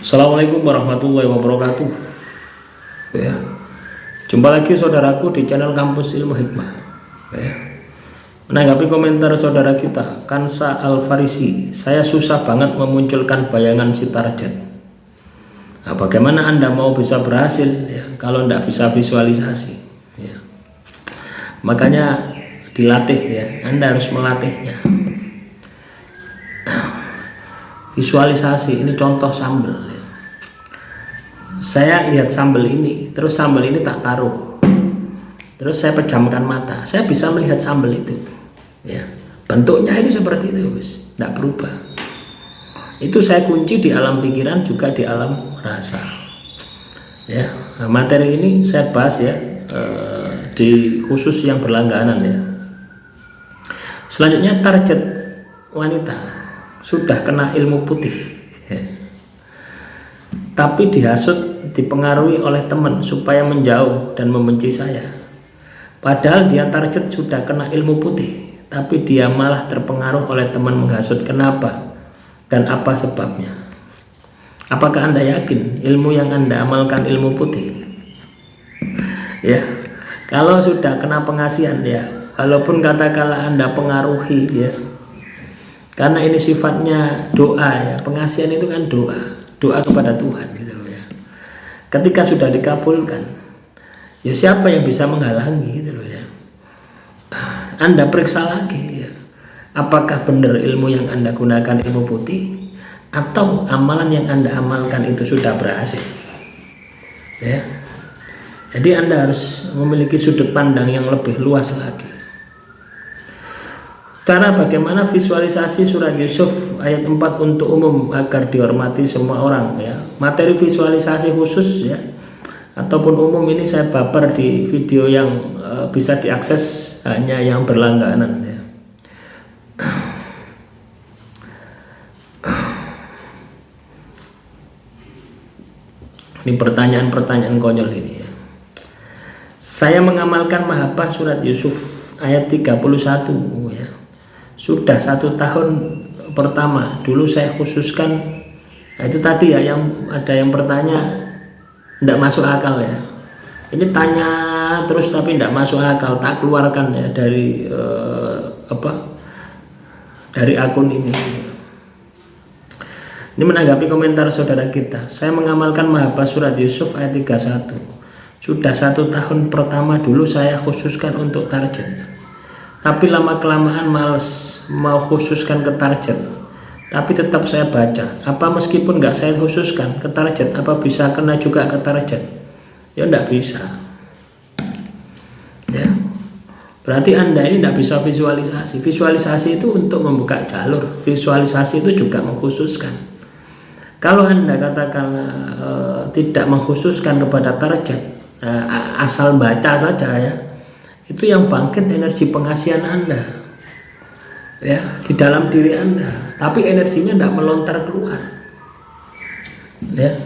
Assalamualaikum warahmatullahi wabarakatuh. Ya. Jumpa lagi saudaraku di channel Kampus Ilmu Hikmah. Ya. Menanggapi komentar saudara kita Kansa Al-Farisi, saya susah banget memunculkan bayangan si target. Nah, bagaimana Anda mau bisa berhasil ya, kalau tidak bisa visualisasi ya. Makanya dilatih ya, Anda harus melatihnya. Visualisasi ini contoh sambal ya. Saya lihat sambal ini, terus sambal ini tak taruh, terus saya pejamkan mata, saya bisa melihat sambal itu ya. Bentuknya itu seperti itu, tidak berubah. Itu saya kunci di alam pikiran, juga di alam rasa ya. Nah, materi ini saya bahas ya di khusus yang berlangganan ya. Selanjutnya, target wanita sudah kena ilmu putih ya. Tapi dihasut, dipengaruhi oleh teman supaya menjauh dan membenci saya. Padahal dia target sudah kena ilmu putih, tapi dia malah terpengaruh oleh teman menghasut. Kenapa dan apa sebabnya? Apakah Anda yakin ilmu yang Anda amalkan ilmu putih? Ya, kalau sudah kena pengasihan ya, walaupun katakanlah Anda pengaruhi ya, karena ini sifatnya doa ya, pengasihan itu kan doa kepada Tuhan gitu loh ya. Ketika sudah dikabulkan, ya siapa yang bisa menghalangi gitu loh ya. Anda periksa lagi ya, apakah benar ilmu yang Anda gunakan ilmu putih, atau amalan yang Anda amalkan itu sudah berhasil ya. Jadi Anda harus memiliki sudut pandang yang lebih luas lagi. Cara bagaimana visualisasi surat Yusuf ayat 4 untuk umum agar dihormati semua orang ya. Materi visualisasi khusus ya ataupun umum ini saya baper di video yang bisa diakses hanya yang berlangganan ya. Ini pertanyaan-pertanyaan konyol ini ya. Saya mengamalkan Mahabbah surat Yusuf ayat 31 ya. Sudah 1 tahun pertama, dulu saya khususkan, nah itu tadi ya, yang ada yang bertanya tidak masuk akal ya. Ini tanya terus tapi tidak masuk akal, tak keluarkan ya dari dari akun ini. Ini menanggapi komentar saudara kita, saya mengamalkan Mahabbah surat Yusuf ayat 31. Sudah 1 tahun pertama, dulu saya khususkan untuk target, tapi lama-kelamaan males mau khususkan ke target, tapi tetap saya baca. Apa meskipun nggak saya khususkan ke target, apa bisa kena juga ke target? Ya nggak bisa ya. Berarti Anda ini nggak bisa visualisasi. Visualisasi itu untuk membuka jalur, visualisasi itu juga mengkhususkan. Kalau Anda katakan tidak mengkhususkan kepada target, asal baca saja ya, itu yang bangkit energi pengasihan Anda ya di dalam diri Anda, tapi energinya tidak melontar keluar ya.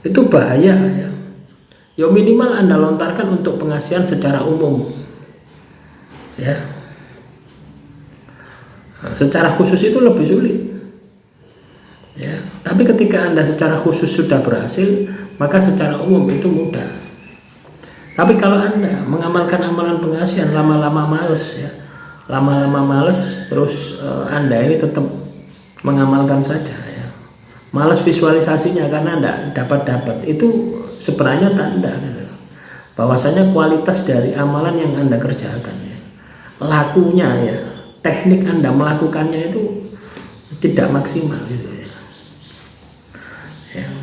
Itu bahaya ya. Ya minimal Anda lontarkan untuk pengasihan secara umum ya. Nah, secara khusus itu lebih sulit ya. Tapi ketika Anda secara khusus sudah berhasil, maka secara umum itu mudah. Tapi kalau Anda mengamalkan amalan pengasihan lama-lama males ya, lama-lama males, terus Anda ini tetap mengamalkan saja ya, males visualisasinya karena Anda dapat itu sebenarnya tanda gitu, bahwasanya kualitas dari amalan yang Anda kerjakan ya, lakunya ya, teknik Anda melakukannya itu tidak maksimal gitu ya.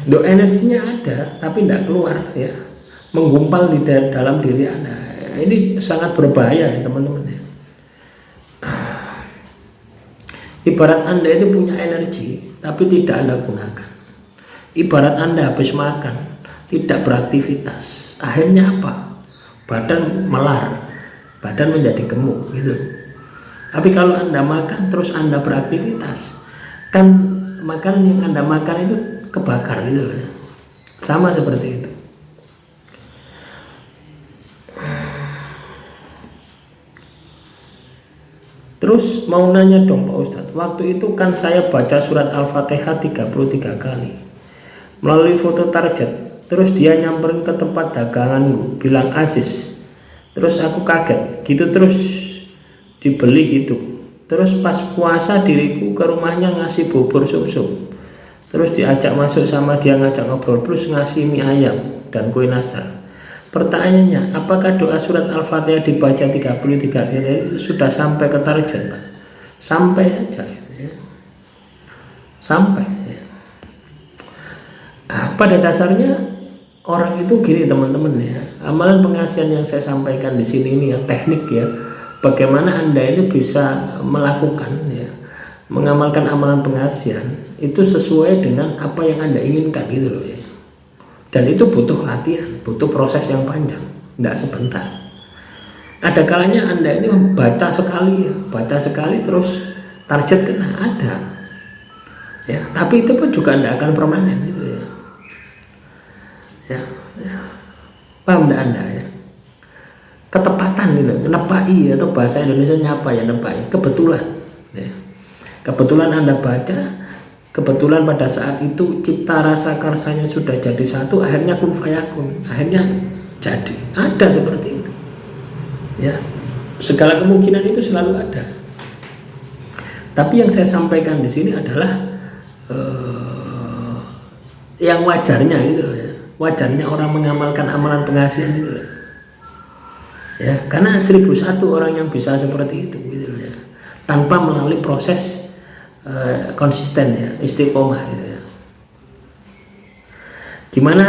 Do energinya ada tapi tidak keluar ya, menggumpal di dalam diri Anda. Ini sangat berbahaya ya teman-teman ya. Ibarat Anda itu punya energi tapi tidak Anda gunakan. Ibarat Anda habis makan, tidak beraktivitas. Akhirnya apa? Badan melar, badan menjadi gemuk gitu. Tapi kalau Anda makan terus Anda beraktivitas, kan makan yang Anda makan itu kebakar gitu loh ya. Sama seperti itu. Terus mau nanya dong Pak Ustadz, waktu itu kan saya baca surat Al-Fatihah 33 kali. melalui foto target. Terus dia nyamperin ke tempat daganganku, bilang Aziz. Terus aku kaget, gitu terus dibeli gitu. Terus pas puasa diriku ke rumahnya ngasih bubur sum-sum. Terus diajak masuk sama dia, ngajak ngobrol, plus ngasih mie ayam dan kue nastar. Pertanyaannya, apakah doa surat Al-Fatihah dibaca 33 kali sudah sampai ke target, Pak? Sampai aja ya. Sampai ya. Pada dasarnya orang itu gini teman-teman ya, amalan pengasihan yang saya sampaikan di sini ini ya teknik ya, bagaimana Anda ini bisa melakukan ya, mengamalkan amalan pengasihan itu sesuai dengan apa yang Anda inginkan gitu loh ya. Dan itu butuh latihan, butuh proses yang panjang, tidak sebentar. Ada kalanya Anda ini membaca sekali ya, baca sekali terus target kena, ada ya, tapi itu pun juga tidak akan permanen gitu ya. Ya. Paham tidak Anda ya? Ketepatan gitu, nepai atau bahasa Indonesia apa ya, nepai, kebetulan ya. Kebetulan Anda baca, kebetulan pada saat itu cipta rasa karsanya sudah jadi satu, akhirnya kun fayakun, akhirnya jadi. Ada seperti itu ya, segala kemungkinan itu selalu ada. Tapi yang saya sampaikan di sini adalah yang wajarnya gitu loh ya, wajarnya orang mengamalkan amalan pengasihan itu loh ya, karena 1001 orang yang bisa seperti itu gitu loh ya, tanpa melalui proses konsisten ya, istiqomah gitu ya. Gimana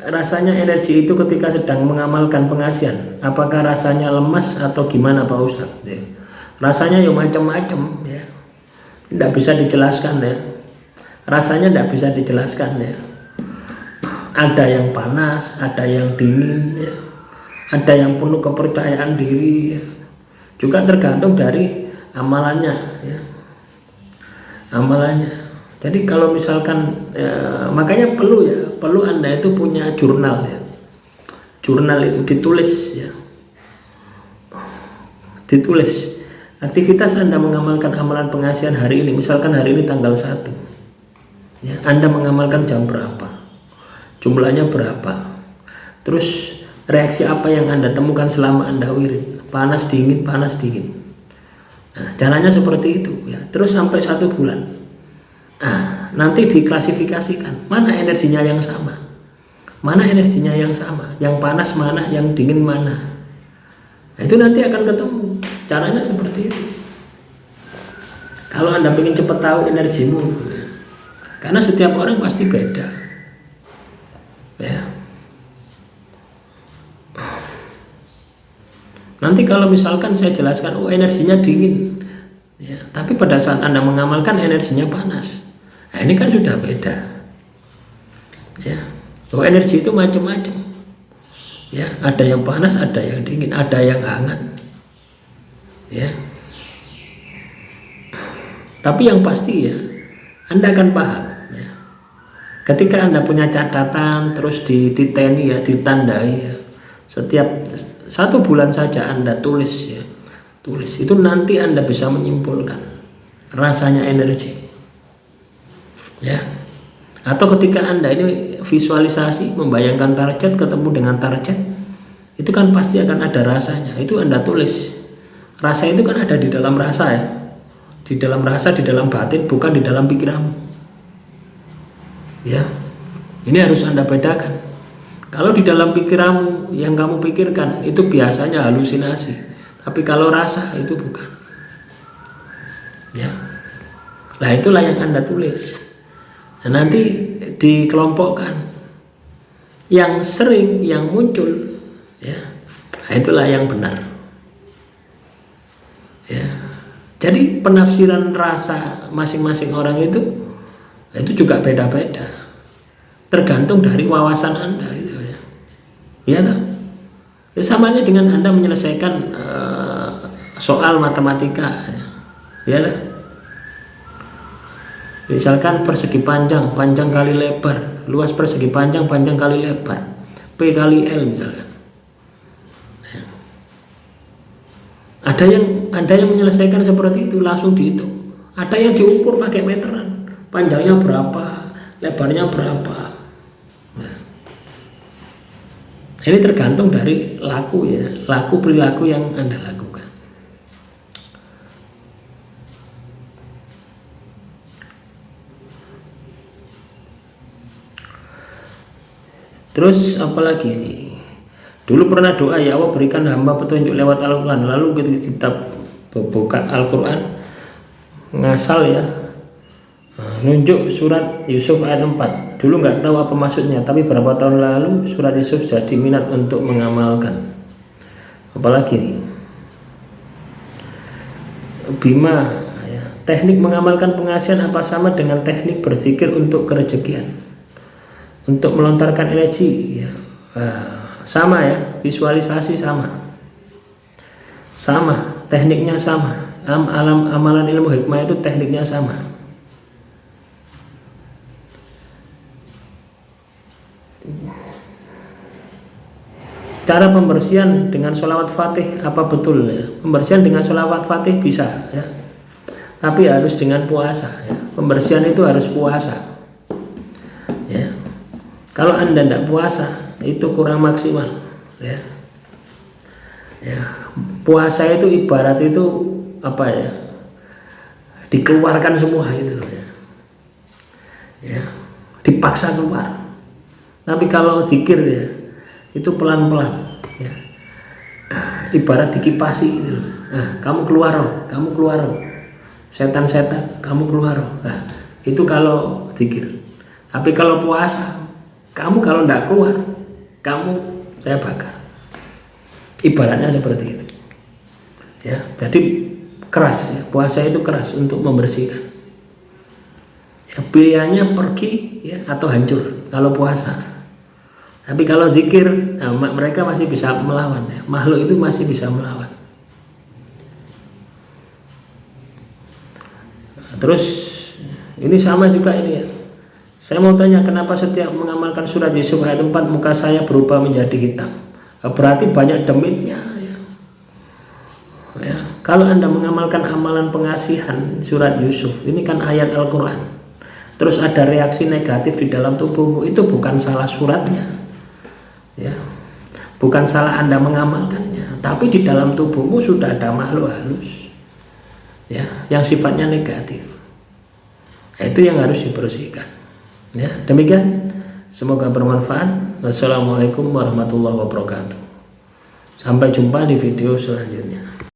rasanya energi itu ketika sedang mengamalkan pengasihan? Apakah rasanya lemas atau gimana Pak Ustadz ya? Rasanya ya macam-macam ya, tidak bisa dijelaskan ya, rasanya tidak bisa dijelaskan ya. Ada yang panas, ada yang dingin ya, ada yang penuh kepercayaan diri ya. Juga tergantung dari amalannya ya, amalannya. Jadi kalau misalkan makanya perlu Anda itu punya jurnal ya, jurnal itu ditulis ya, ditulis aktivitas Anda mengamalkan amalan pengasihan hari ini. Misalkan hari ini tanggal 1 ya, Anda mengamalkan jam berapa, jumlahnya berapa, terus reaksi apa yang Anda temukan selama Anda wirid, panas dingin, panas dingin. Nah, caranya seperti itu ya, terus sampai 1 bulan. Nah, nanti diklasifikasikan mana energinya yang sama, mana energinya yang sama, yang panas mana, yang dingin mana. Nah, itu nanti akan ketemu. Caranya seperti itu. Kalau Anda ingin cepat tahu energimu ya, karena setiap orang pasti beda ya. Nanti kalau misalkan saya jelaskan, oh energinya dingin ya, tapi pada saat Anda mengamalkan energinya panas, nah ini kan sudah beda ya. Oh energi itu macam-macam ya, ada yang panas, ada yang dingin, ada yang hangat ya. Tapi yang pasti ya, Anda akan paham ya, ketika Anda punya catatan terus dititeni ya, ditandai ya, setiap 1 bulan saja Anda tulis ya, tulis itu, nanti Anda bisa menyimpulkan rasanya energi ya. Atau ketika Anda ini visualisasi, membayangkan target, ketemu dengan target, itu kan pasti akan ada rasanya, itu Anda tulis. Rasa itu kan ada di dalam rasa ya, di dalam rasa, di dalam batin, bukan di dalam pikiranmu ya. Ini harus Anda bedakan. Kalau di dalam pikiranmu yang kamu pikirkan itu biasanya halusinasi, tapi kalau rasa itu bukan ya. Nah itulah yang Anda tulis. Nah, nanti dikelompokkan yang sering, yang muncul ya, nah, itulah yang benar ya. Jadi penafsiran rasa masing-masing orang itu juga beda-beda, tergantung dari wawasan Anda gitu ya. Ya toh? Ya, samanya dengan Anda menyelesaikan soal matematika ya toh? Misalkan persegi panjang, panjang kali lebar, luas persegi panjang, panjang kali lebar, P kali L misalkan. Ada yang menyelesaikan seperti itu, langsung dihitung. Ada yang diukur pakai meteran, panjangnya berapa, lebarnya berapa. Nah, ini tergantung dari laku ya, laku perilaku yang Anda lakukan. Terus apalagi ini? Dulu pernah doa, ya Allah berikan hamba petunjuk lewat Al-Quran. Lalu kita buka Al-Quran, ngasal ya, nunjuk surat Yusuf ayat 4. Dulu nggak tahu apa maksudnya, tapi berapa tahun lalu surat Yusuf jadi minat untuk mengamalkan. Apalagi nih, Bima ya, teknik mengamalkan pengasihan apa sama dengan teknik berzikir untuk kerezekian, untuk melontarkan energi ya, sama ya, visualisasi sama, tekniknya sama. Amalan ilmu hikmah itu tekniknya sama. Cara pembersihan dengan sholawat fatih apa betul ya? Pembersihan dengan sholawat fatih bisa ya, tapi harus dengan puasa ya. Pembersihan itu harus puasa ya. Kalau Anda tidak puasa itu kurang maksimal ya. Puasa itu ibarat itu apa ya, dikeluarkan semua gitu loh ya, dipaksa keluar. Tapi kalau zikir ya itu pelan-pelan ya, ibarat dikipasi gitu loh. Kamu keluar, setan-setan kamu keluar. Itu kalau zikir. Tapi kalau puasa, kamu kalau tidak keluar, saya bakar. Ibaratnya seperti itu ya. Jadi keras ya, puasa itu keras untuk membersihkan ya, pilihannya pergi ya atau hancur kalau puasa. Tapi kalau zikir mereka masih bisa melawan ya, makhluk itu masih bisa melawan. Terus ini sama juga ini ya, saya mau tanya, kenapa setiap mengamalkan surat Yusuf ayat 4 muka saya berubah menjadi hitam? Berarti banyak demitnya ya. Kalau Anda mengamalkan amalan pengasihan surat Yusuf, ini kan ayat Al-Quran, terus ada reaksi negatif di dalam tubuhmu, itu bukan salah suratnya ya, bukan salah Anda mengamalkannya, tapi di dalam tubuhmu sudah ada makhluk halus ya, yang sifatnya negatif. Itu yang harus dibersihkan ya. Demikian, semoga bermanfaat. Wassalamualaikum warahmatullahi wabarakatuh. Sampai jumpa di video selanjutnya.